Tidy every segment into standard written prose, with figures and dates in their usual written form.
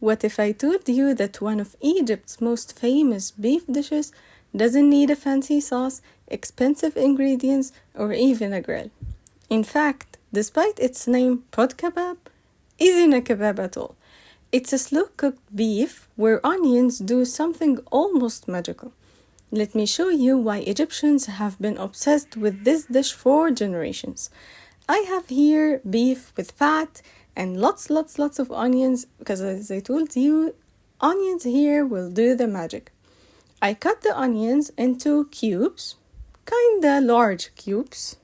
What if I told you that one of Egypt's most famous beef dishes doesn't need a fancy sauce, expensive ingredients, or even a grill? In fact, despite its name, pot kebab isn't a kebab at all. It's a slow-cooked beef where onions do something almost magical. Let me show you why Egyptians have been obsessed with this dish for generations. I have here beef with fat and lots of onions because, as I told you, onions here will do the magic. I cut the onions into cubes, kinda large cubes.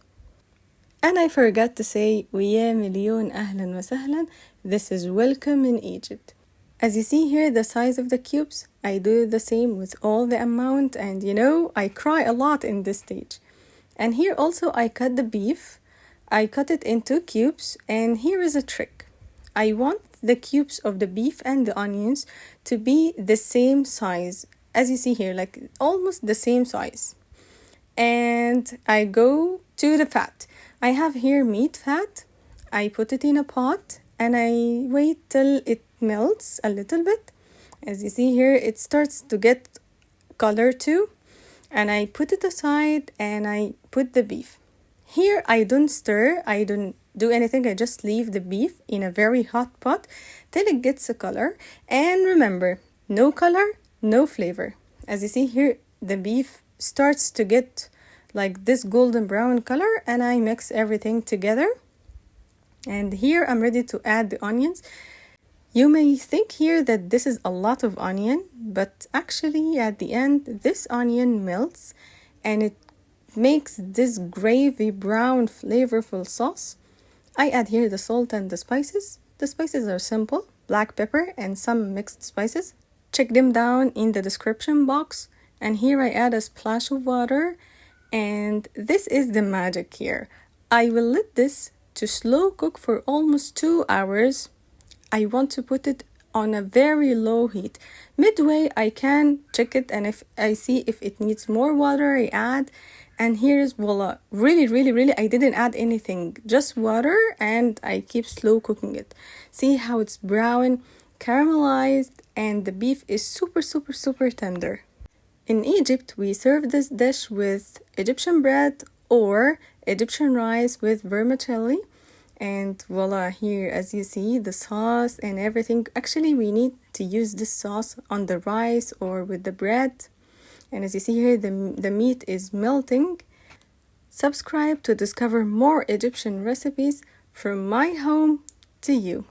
And I forgot to say, ويا مليون أهلا وسهلا, this is welcome in Egypt. As you see here, the size of the cubes, I do the same with all the amount, and I cry a lot in this stage. And here also I cut the beef. I cut it into cubes, and here is a trick. I want the cubes of the beef and the onions to be the same size, as you see here, like almost the same size. And I go to the fat. I have here meat fat. I put it in a pot and I wait till it melts a little bit. As you see here, it starts to get color too. And I put it aside and I put the beef. Here I don't stir, I don't do anything. I just leave the beef in a very hot pot till it gets a color. And remember, no color, no flavor. As you see here, the beef starts to get like this golden brown color, and I mix everything together. And here I'm ready to add the onions. You may think here that this is a lot of onion, but actually at the end this onion melts and it makes this gravy brown flavorful sauce. I add here the salt and the spices. The spices are simple: black pepper and some mixed spices. Check them down in the description box. And here I add a splash of water. And this is the magic here. I will let this to slow cook for almost 2 hours. I want to put it on a very low heat. Midway, I can check it, and if I see if it needs more water, I add. And here's voila. Really, I didn't add anything. Just water, and I keep slow cooking it. See how it's brown, caramelized, and the beef is super tender. In Egypt, we serve this dish with Egyptian bread or Egyptian rice with vermicelli. And voila, here as you see, the sauce and everything. Actually, we need to use this sauce on the rice or with the bread. And as you see here, the meat is melting. Subscribe to discover more Egyptian recipes from my home to you.